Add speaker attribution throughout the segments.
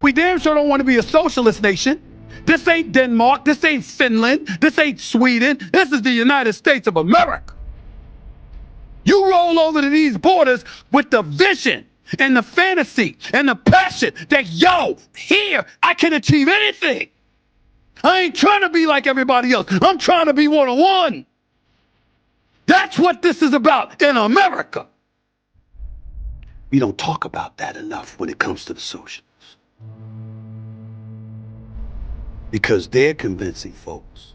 Speaker 1: We damn sure don't want to be a socialist nation. This ain't Denmark, this ain't Finland, this ain't Sweden, this is the United States of America. You roll over to these borders with the vision and the fantasy and the passion that, yo, here I can achieve anything. I ain't trying to be like everybody else. I'm trying to be one on one. That's what this is about in America. We don't talk about that enough when it comes to the socialists. Because they're convincing folks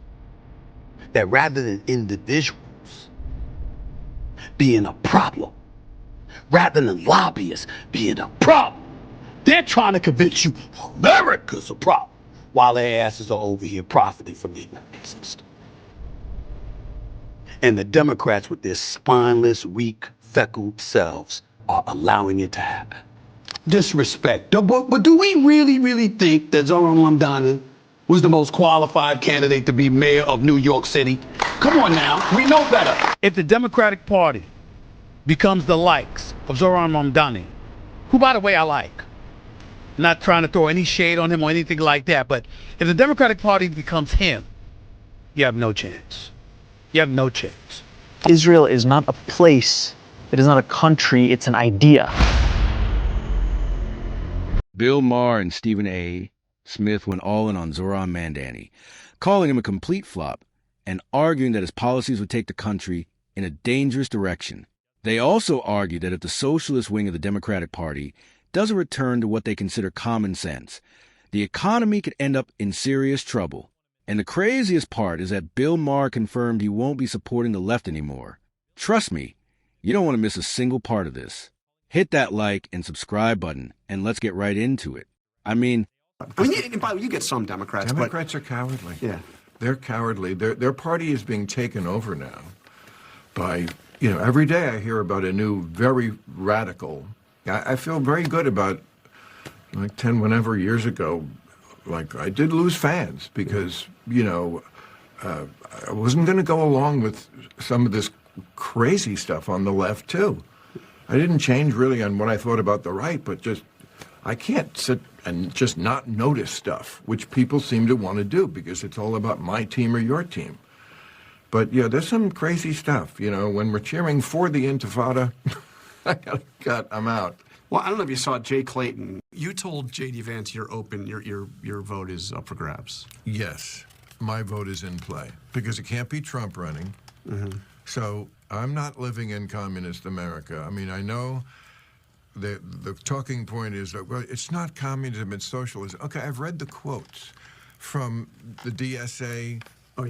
Speaker 1: that rather than individuals being a problem, rather than lobbyists being a problem, they're trying to convince you America's a problem, while their asses are over here profiting from the American system. And the Democrats, with their spineless, weak, feckled selves, are allowing it to happen. Disrespect. But do we really think that Zohran Mamdani was the most qualified candidate to be mayor of New York City? Come on now, we know better. If the Democratic Party becomes the likes of Zohran Mamdani, who, by the way, I like, not trying to throw any shade on him or anything like that, but if the Democratic Party becomes him, you have no chance. You have no chance.
Speaker 2: Israel is not a place. It is not a country. It's an idea.
Speaker 3: Bill Maher and Stephen A. Smith went all in on Zohran Mamdani, calling him a complete flop and arguing that his policies would take the country in a dangerous direction. They also argued that if the socialist wing of the Democratic Party doesn't return to what they consider common sense, the economy could end up in serious trouble. And the craziest part is that Bill Maher confirmed he won't be supporting the left anymore. Trust me, you don't want to miss a single part of this. Hit that like and subscribe button, and let's get right into it. I mean,
Speaker 4: you get some Democrats.
Speaker 5: Democrats are cowardly.
Speaker 4: Yeah.
Speaker 5: They're cowardly. Their party is being taken over now by, every day I hear about a new, very radical. I feel very good about, like 10 whenever years ago, like I did lose fans because, I wasn't going to go along with some of this crazy stuff on the left, too. I didn't change really on what I thought about the right, but just, I can't sit and just not notice stuff, which people seem to want to do because it's all about my team or your team. But yeah, there's some crazy stuff, when we're cheering for the Intifada, I'm out.
Speaker 4: Well, I don't know if you saw Jay Clayton. You told J.D. Vance you're open, your vote is up for grabs.
Speaker 5: Yes, my vote is in play because it can't be Trump running. Mm-hmm. So I'm not living in communist America. I mean, I know the talking point is that, well, it's not communism, it's socialism. Okay, I've read the quotes from the DSA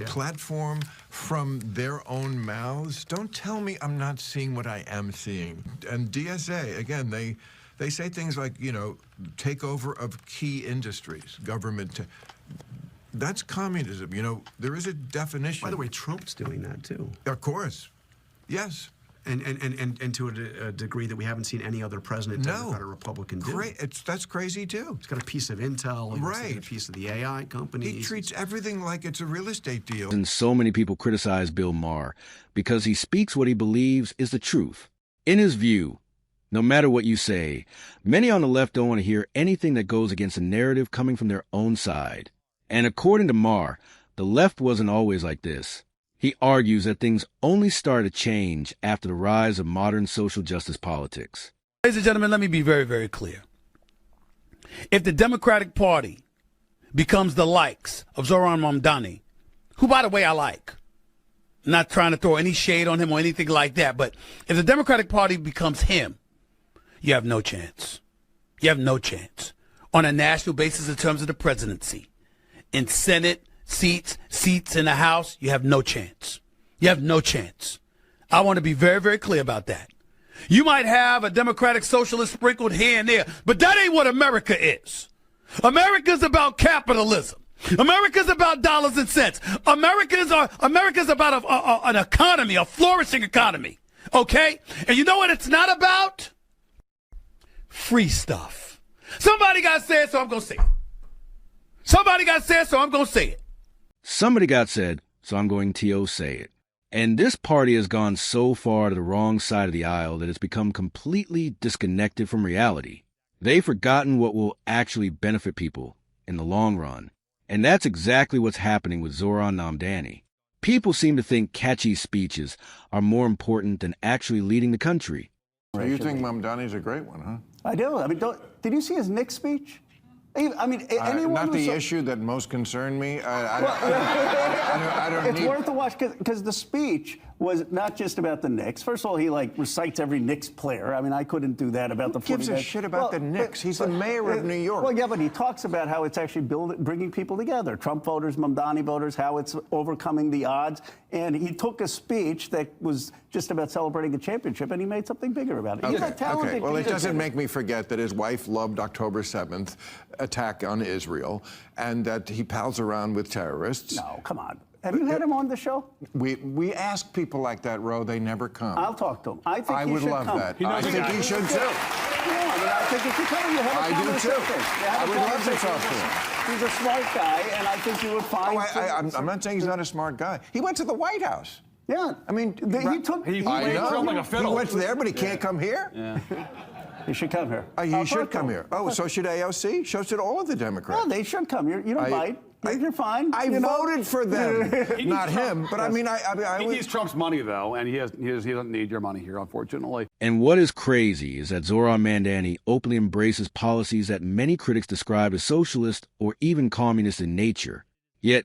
Speaker 5: platform, from their own mouths. Don't tell me I'm not seeing what I am seeing. And DSA, again, they say things like, takeover of key industries, government. That's communism. There is a definition.
Speaker 4: By the way, Trump's doing that too.
Speaker 5: Of course. Yes.
Speaker 4: And to a degree that we haven't seen any other president, Democrat or Republican, do.
Speaker 5: Great. That's crazy too.
Speaker 4: He's got a piece of intel. Right. A piece of the AI companies.
Speaker 5: He treats everything like it's a real estate deal.
Speaker 3: And so many people criticize Bill Maher because he speaks what he believes is the truth. In his view, no matter what you say, many on the left don't want to hear anything that goes against a narrative coming from their own side. And according to Maher, the left wasn't always like this. He argues that things only started to change after the rise of modern social justice politics.
Speaker 1: Ladies and gentlemen, let me be very, very clear. If the Democratic Party becomes the likes of Zohran Mamdani, who, by the way, I like, not trying to throw any shade on him or anything like that, but if the Democratic Party becomes him, you have no chance. You have no chance on a national basis in terms of the presidency. In Senate, seats in the House, you have no chance. You have no chance. I want to be very, very clear about that. You might have a Democratic socialist sprinkled here and there, but that ain't what America is. America's about capitalism. America's about dollars and cents. America's about an economy, a flourishing economy. Okay? And you know what it's not about? Free stuff. Somebody got said, so I'm going to say it. Somebody got said, so I'm going to say it.
Speaker 3: Somebody got said, so I'm going to say it. And this party has gone so far to the wrong side of the aisle that it's become completely disconnected from reality. They've forgotten what will actually benefit people in the long run. And that's exactly what's happening with Zohran Mamdani. People seem to think catchy speeches are more important than actually leading the country.
Speaker 5: So you think Mamdani's a great one, huh?
Speaker 6: I do. I mean, did you see his Knicks speech? I mean, anyone
Speaker 5: not the
Speaker 6: who's
Speaker 5: issue that most concerned me. I don't
Speaker 6: it's
Speaker 5: need...
Speaker 6: worth a watch because the speech was not just about the Knicks. First of all, he recites every Knicks player. I mean, I couldn't do that about the 49ers.
Speaker 5: Who gives a shit about the Knicks? He's the mayor of New York.
Speaker 6: Well, yeah, but he talks about how it's actually bringing people together. Trump voters, Mamdani voters, how it's overcoming the odds. And he took a speech that was just about celebrating a championship, and he made something bigger about it. He's a talented
Speaker 5: Okay. Well, it doesn't
Speaker 6: kid.
Speaker 5: make me forget that his wife loved October 7th attack on Israel, and that he pals around with terrorists.
Speaker 6: No, come on. Have you had him on the show?
Speaker 5: We ask people like that, Ro. They never come.
Speaker 6: I'll talk to him. I think
Speaker 5: I
Speaker 6: he
Speaker 5: would
Speaker 6: should
Speaker 5: love
Speaker 6: come.
Speaker 5: that. I think he should too.
Speaker 6: Yeah, I mean, I think if you come, you have a
Speaker 5: I do
Speaker 6: conversation.
Speaker 5: too.
Speaker 6: You have
Speaker 5: I
Speaker 6: a
Speaker 5: would love to
Speaker 6: conversation.
Speaker 5: talk to him.
Speaker 6: He's a smart guy, and I think you would find.
Speaker 5: I'm not saying he's not a smart guy. He went to the White House.
Speaker 6: Yeah,
Speaker 5: I mean,
Speaker 6: he took.
Speaker 4: He
Speaker 5: I
Speaker 4: played
Speaker 5: know.
Speaker 4: Trump like a fiddle.
Speaker 5: He went there, but he can't come here.
Speaker 4: Yeah.
Speaker 6: He should come here.
Speaker 5: He should come here. Oh, so should AOC? So should all of the Democrats.
Speaker 6: No, they should come. You don't bite. You're fine.
Speaker 5: I voted for them, not him. But I mean,
Speaker 4: He needs Trump's money, though, and he doesn't need your money here, unfortunately.
Speaker 3: And what is crazy is that Zohran Mamdani openly embraces policies that many critics describe as socialist or even communist in nature. Yet,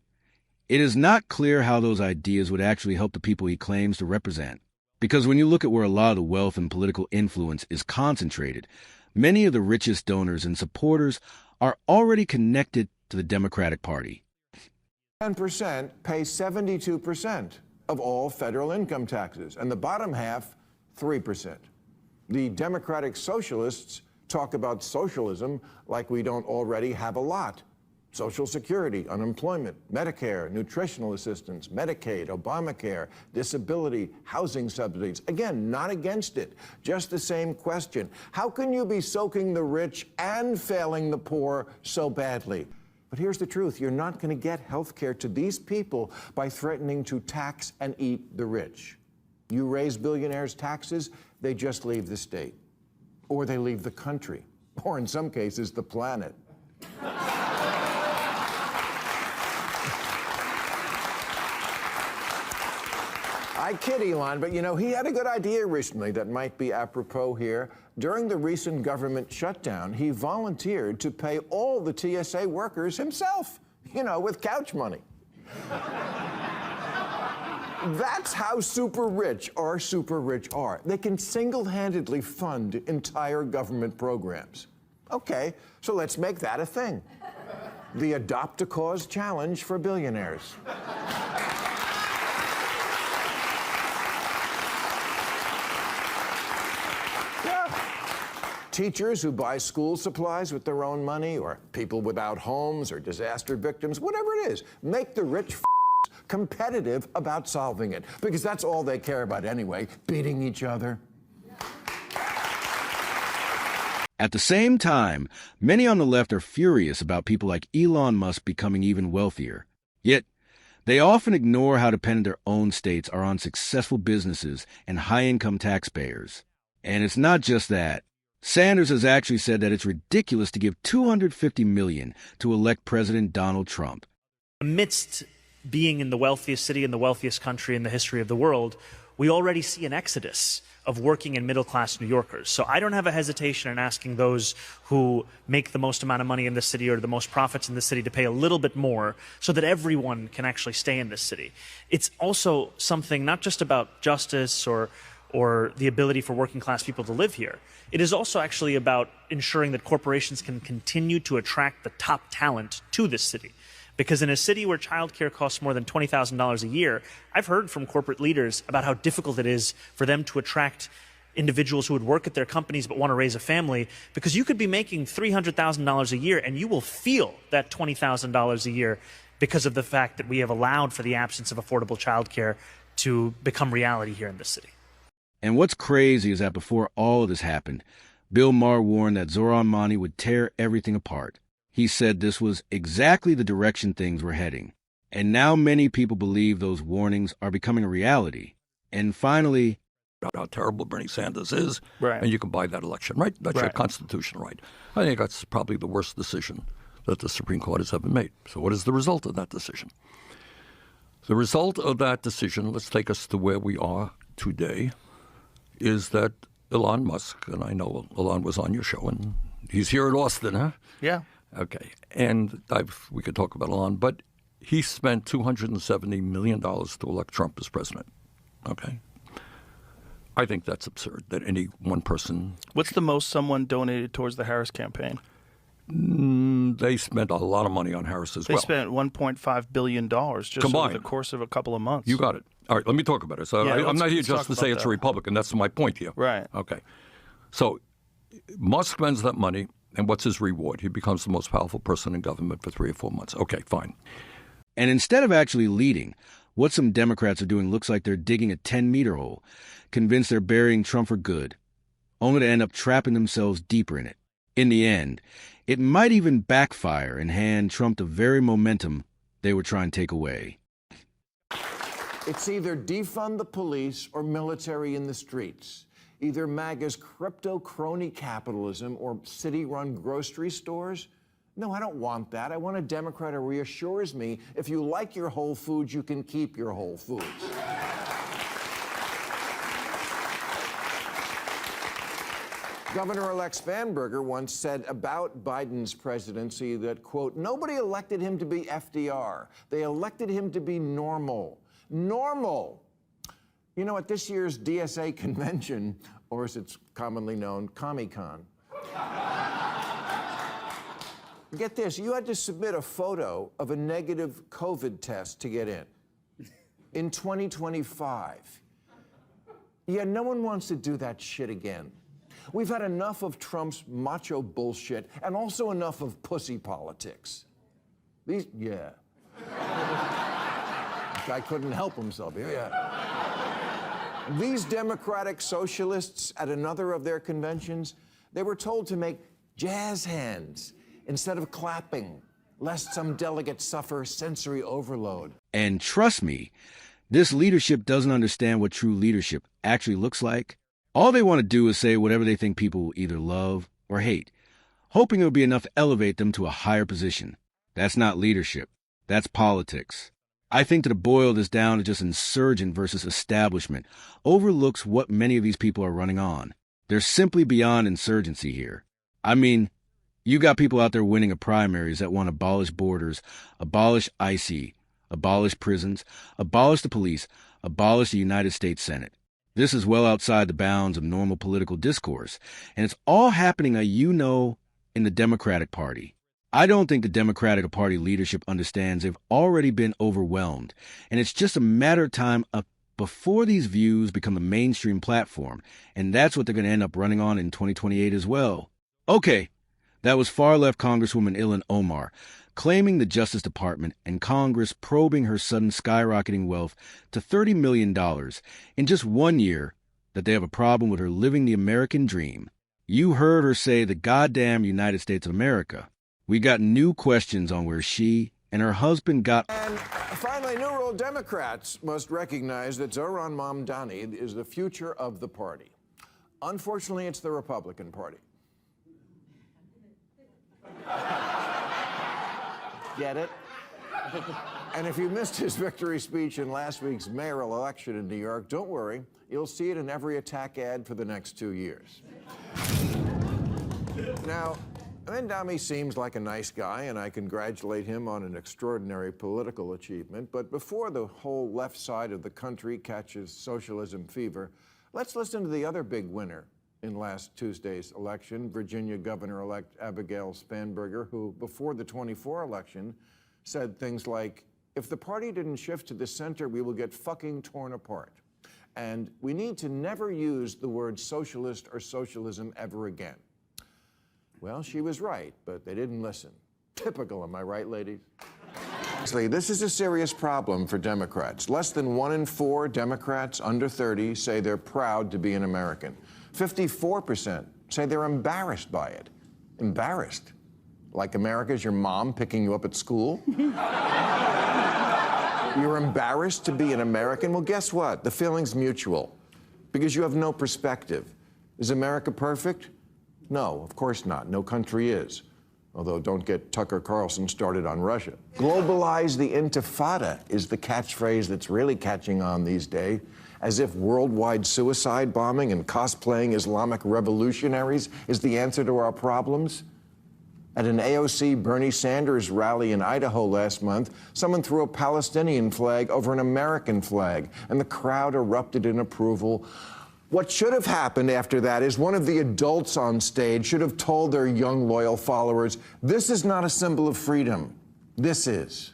Speaker 3: it is not clear how those ideas would actually help the people he claims to represent. Because when you look at where a lot of the wealth and political influence is concentrated, many of the richest donors and supporters are already connected to the Democratic Party.
Speaker 5: 10% pay 72% of all federal income taxes, and the bottom half, 3%. The Democratic Socialists talk about socialism like we don't already have a lot. Social Security, unemployment, Medicare, nutritional assistance, Medicaid, Obamacare, disability, housing subsidies. Again, not against it, just the same question. How can you be soaking the rich and failing the poor so badly? But here's the truth. You're not going to get health care to these people by threatening to tax and eat the rich. You raise billionaires' taxes, they just leave the state. Or they leave the country. Or in some cases, the planet. I kid Elon, but he had a good idea recently that might be apropos here. During the recent government shutdown, he volunteered to pay all the TSA workers himself, with couch money. That's how super rich our super rich are. They can single-handedly fund entire government programs. Okay, so let's make that a thing. The Adopt a Cause Challenge for billionaires. Teachers who buy school supplies with their own money, or people without homes, or disaster victims, whatever it is, make the rich competitive about solving it, because that's all they care about anyway, beating each other.
Speaker 3: At the same time, many on the left are furious about people like Elon Musk becoming even wealthier. Yet, they often ignore how dependent their own states are on successful businesses and high-income taxpayers. And it's not just that. Sanders has actually said that it's ridiculous to give $250 million to elect President Donald Trump.
Speaker 7: Amidst being in the wealthiest city in the wealthiest country in the history of the world, we already see an exodus of working and middle-class New Yorkers. So I don't have a hesitation in asking those who make the most amount of money in the city or the most profits in the city to pay a little bit more so that everyone can actually stay in this city. It's also something not just about justice or the ability for working class people to live here. It is also actually about ensuring that corporations can continue to attract the top talent to this city. Because in a city where childcare costs more than $20,000 a year, I've heard from corporate leaders about how difficult it is for them to attract individuals who would work at their companies but want to raise a family, because you could be making $300,000 a year and you will feel that $20,000 a year because of the fact that we have allowed for the absence of affordable childcare to become reality here in this city.
Speaker 3: And what's crazy is that before all of this happened, Bill Maher warned that Zohran Mamdani would tear everything apart. He said this was exactly the direction things were heading. And now many people believe those warnings are becoming a reality. And finally,
Speaker 8: how terrible Bernie Sanders is,
Speaker 9: Right.
Speaker 8: and you can buy that election, right? That's your
Speaker 9: Right.
Speaker 8: constitutional right. I think that's probably the worst decision that the Supreme Court has ever made. So what is the result of that decision? The result of that decision, let's take us to where we are today, is that Elon Musk, and I know Elon was on your show, and he's here in Austin, huh?
Speaker 9: Yeah.
Speaker 8: Okay. And we could talk about Elon, but he spent $270 million to elect Trump as president. Okay. I think that's absurd that any one person.
Speaker 9: What's the most someone donated towards the Harris campaign?
Speaker 8: They spent a lot of money on Harris as well.
Speaker 9: They spent $1.5 billion just
Speaker 8: Combined.
Speaker 9: over the course of a couple of months.
Speaker 8: You got it. All right, let me talk about it. So
Speaker 9: Yeah,
Speaker 8: I'm not here
Speaker 9: let's
Speaker 8: just
Speaker 9: talk
Speaker 8: to say
Speaker 9: about
Speaker 8: it's
Speaker 9: that.
Speaker 8: a Republican. That's my point here.
Speaker 9: Right.
Speaker 8: Okay. So Musk spends that money, and what's his reward? He becomes the most powerful person in government for 3 or 4 months. Okay, fine.
Speaker 3: And instead of actually leading, what some Democrats are doing looks like they're digging a 10-meter hole, convinced they're burying Trump for good, only to end up trapping themselves deeper in it. In the end, it might even backfire and hand Trump the very momentum they were trying to take away.
Speaker 5: It's either defund the police or military in the streets. Either MAGA's crypto crony capitalism or city-run grocery stores. No, I don't want that. I want a Democrat who reassures me if you like your Whole Foods, you can keep your Whole Foods. Governor-elect Spanberger once said about Biden's presidency that, quote, nobody elected him to be FDR. They elected him to be normal. Normal. You know, at this year's DSA convention, or as it's commonly known, Comic-Con, get this, you had to submit a photo of a negative COVID test to get in 2025. Yeah, no one wants to do that shit again. We've had enough of Trump's macho bullshit and also enough of pussy politics. Yeah. Guy couldn't help himself. Yeah. These Democratic socialists at another of their conventions, they were told to make jazz hands instead of clapping, lest some delegates suffer sensory overload.
Speaker 3: And trust me, this leadership doesn't understand what true leadership actually looks like. All they want to do is say whatever they think people will either love or hate, hoping it will be enough to elevate them to a higher position. That's not leadership. That's politics. I think that to boil this down to just insurgent versus establishment overlooks what many of these people are running on. They're simply beyond insurgency here. I mean, you got people out there winning a primaries that want to abolish borders, abolish IC, abolish prisons, abolish the police, abolish the United States Senate. This is well outside the bounds of normal political discourse, and it's all happening, in the Democratic Party. I don't think the Democratic Party leadership understands they've already been overwhelmed, and it's just a matter of time before these views become the mainstream platform, and that's what they're going to end up running on in 2028 as well. Okay, that was far-left Congresswoman Ilhan Omar, claiming the Justice Department and Congress probing her sudden skyrocketing wealth to $30 million in just 1 year, that they have a problem with her living the American dream. You heard her say the goddamn United States of America. We got new questions on where she and her husband got.
Speaker 5: And finally, New World Democrats must recognize that Zohran Mamdani is the future of the party. Unfortunately, it's the Republican Party. Get it? And if you missed his victory speech in last week's mayoral election in New York, don't worry. You'll see it in every attack ad for the next 2 years. Now, Mamdani seems like a nice guy, and I congratulate him on an extraordinary political achievement. But before the whole left side of the country catches socialism fever, let's listen to the other big winner in last Tuesday's election, Virginia Governor-elect Abigail Spanberger, who, before the 24 election, said things like, if the party didn't shift to the center, we will get fucking torn apart. And we need to never use the word socialist or socialism ever again. Well, she was right, but they didn't listen. Typical, am I right, ladies? This is a serious problem for Democrats. Less than 1 in 4 Democrats under 30 say they're proud to be an American. 54% say they're embarrassed by it. Embarrassed? Like America's your mom picking you up at school? You're embarrassed to be an American? Well, guess what? The feeling's mutual. because you have no perspective. Is America perfect? No, of course not. No country is. Although don't get Tucker Carlson started on Russia. Globalize the intifada is the catchphrase that's really catching on these days, as if worldwide suicide bombing and cosplaying Islamic revolutionaries is the answer to our problems. At an AOC Bernie Sanders rally in Idaho last month, someone threw a Palestinian flag over an American flag, and the crowd erupted in approval. What should have happened after that is one of the adults on stage should have told their young, loyal followers, this is not a symbol of freedom. This is.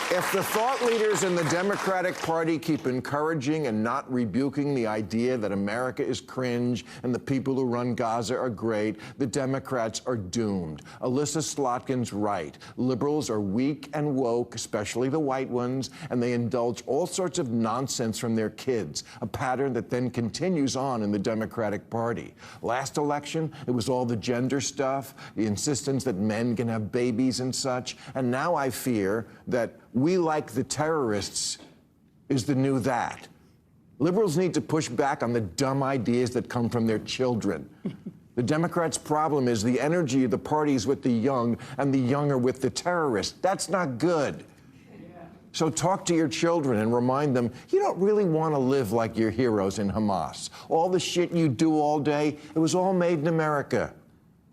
Speaker 5: If the thought leaders in the Democratic Party keep encouraging and not rebuking the idea that America is cringe and the people who run Gaza are great, the Democrats are doomed. Alyssa Slotkin's right. Liberals are weak and woke, especially the white ones, and they indulge all sorts of nonsense from their kids, a pattern that then continues on in the Democratic Party. Last election, it was all the gender stuff, the insistence that men can have babies and such, and now I fear that we like the terrorists is the new that. Liberals need to push back on the dumb ideas that come from their children. The Democrats' problem is the energy of the parties with the young and the young are with the terrorists. That's not good. So talk to your children and remind them, you don't really want to live like your heroes in Hamas. All the shit you do all day, it was all made in America.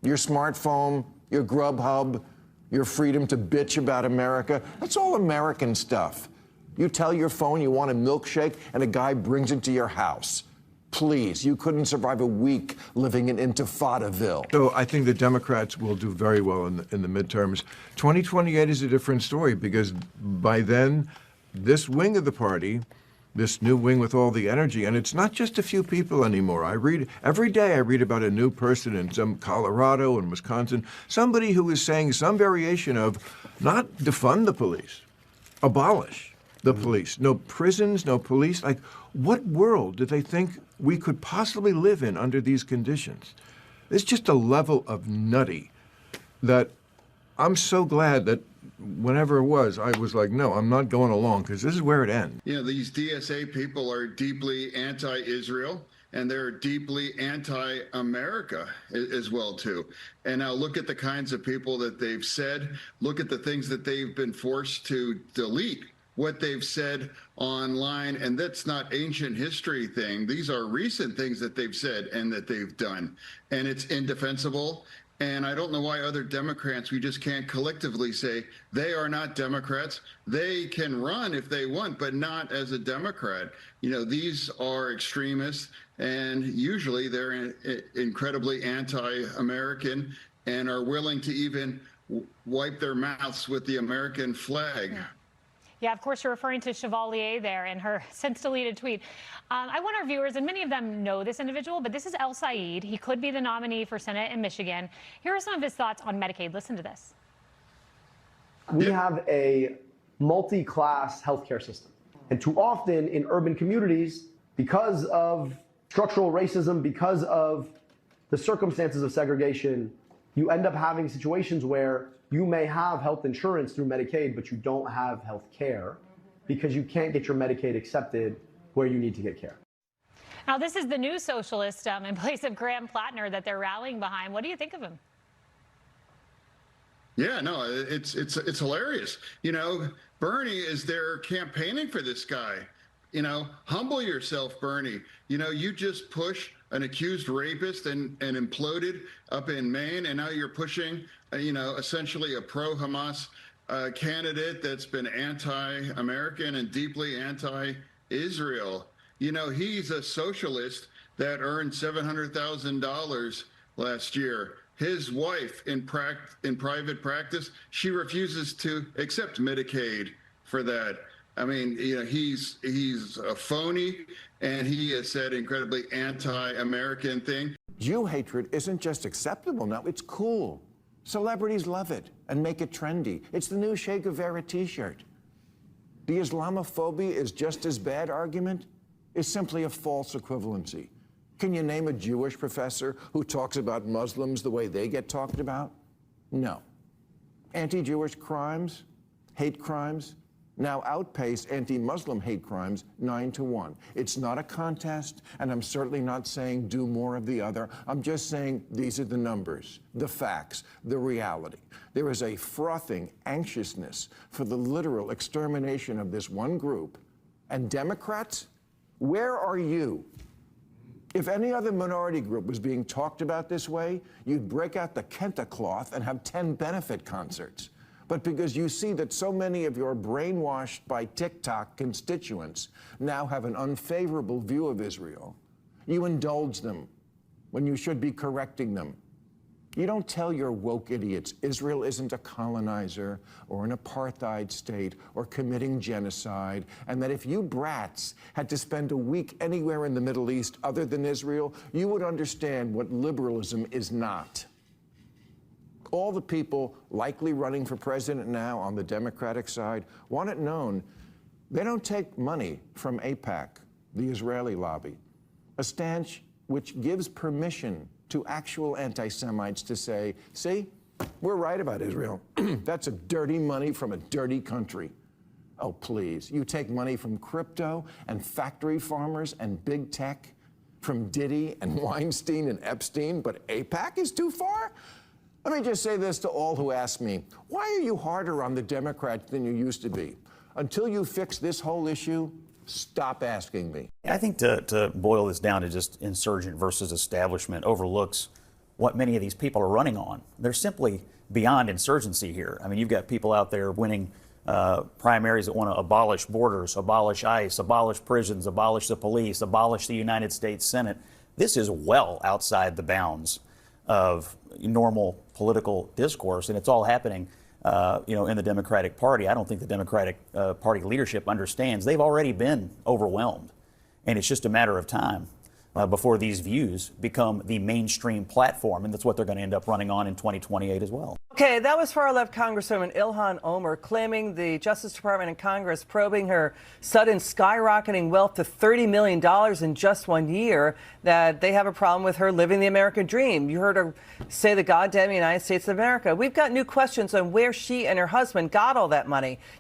Speaker 5: Your smartphone, your Grubhub, your freedom to bitch about America, that's all American stuff. You tell your phone you want a milkshake and a guy brings it to your house. Please, you couldn't survive a week living in Intifadaville. So I think the Democrats will do very well in the midterms. 2028 is a different story because by then, this wing of the party, this new wing with all the energy, and it's not just a few people anymore. Every day I read about a new person in some Colorado and Wisconsin, somebody who is saying some variation of not defund the police, abolish the police. No prisons, no police. Like, what world do they think we could possibly live in under these conditions? It's just a level of nutty that I'm so glad that whenever it was, I was like, no, I'm not going along because this is where it ends.
Speaker 10: You know, these DSA people are deeply anti-Israel and they're deeply anti-America as well, too. And now look at the kinds of people that they've said. Look at the things that they've been forced to delete, what they've said online. And that's not ancient history thing. These are recent things that they've said and that they've done. And it's indefensible. And I don't know why other Democrats, we just can't collectively say they are not Democrats. They can run if they want, but not as a Democrat. You know, these are extremists, and usually they're incredibly anti-American and are willing to even wipe their mouths with the American flag.
Speaker 11: Yeah, of course, you're referring to Chevalier there in her since-deleted tweet. I want our viewers, and many of them know this individual, but this is El Said. He could be the nominee for Senate in Michigan. Here are some of his thoughts on Medicaid. Listen to this.
Speaker 12: We have a multi-class healthcare system. And too often in urban communities, because of structural racism, because of the circumstances of segregation, you end up having situations where you may have health insurance through Medicaid, but you don't have health care because you can't get your Medicaid accepted where you need to get care.
Speaker 11: Now, this is the new socialist in place of Graham Plattner that they're rallying behind. What do you think of him?
Speaker 10: Yeah, no, it's hilarious. You know, Bernie is there campaigning for this guy. You know, humble yourself, Bernie. You know, you just push an accused rapist and imploded up in Maine, and now you're pushing, you know, essentially a pro-Hamas candidate that's been anti-American and deeply anti-Israel. You know, he's a socialist that earned $700,000 last year. His wife, in private practice, she refuses to accept Medicaid for that. I mean, you know, he's a phony, and he has said incredibly anti-American thing.
Speaker 5: Jew hatred isn't just acceptable now, it's cool. Celebrities love it and make it trendy. It's the new Che Guevara t-shirt. The Islamophobia is just as bad argument is simply a false equivalency. Can you name a Jewish professor who talks about Muslims the way they get talked about? No. Anti-Jewish crimes, hate crimes, now outpace anti-Muslim hate crimes 9-1. It's not a contest, and I'm certainly not saying do more of the other. I'm just saying these are the numbers, the facts, the reality. There is a frothing anxiousness for the literal extermination of this one group. And Democrats, where are you? If any other minority group was being talked about this way, you'd break out the kente cloth and have 10 benefit concerts. But because you see that so many of your brainwashed by TikTok constituents now have an unfavorable view of Israel, you indulge them when you should be correcting them. You don't tell your woke idiots Israel isn't a colonizer or an apartheid state or committing genocide, and that if you brats had to spend a week anywhere in the Middle East other than Israel, you would understand what liberalism is not. All the people likely running for president now on the Democratic side want it known they don't take money from AIPAC, the Israeli lobby, a stance which gives permission to actual anti-Semites to say, see, we're right about Israel. That's a dirty money from a dirty country. Oh, please, you take money from crypto and factory farmers and big tech, from Diddy and Weinstein and Epstein, but AIPAC is too far? Let me just say this to all who ask me, why are you harder on the Democrats than you used to be? Until you fix this whole issue, stop asking me.
Speaker 13: I think to boil this down to just insurgent versus establishment overlooks what many of these people are running on. They're simply beyond insurgency here. I mean, you've got people out there winning primaries that want to abolish borders, abolish ICE, abolish prisons, abolish the police, abolish the United States Senate. This is well outside the bounds of normal political discourse, and it's all happening in the Democratic Party. I don't think the Democratic Party leadership understands they've already been overwhelmed, and it's just a matter of time before these views become the mainstream platform, and that's what they're going to end up running on in 2028 as well.
Speaker 14: Okay, that was far-left Congresswoman Ilhan Omar claiming the Justice Department and Congress probing her sudden skyrocketing wealth to $30 million in just 1 year, that they have a problem with her living the American dream. You heard her say the goddamn United States of America. We've got new questions on where she and her husband got all that money.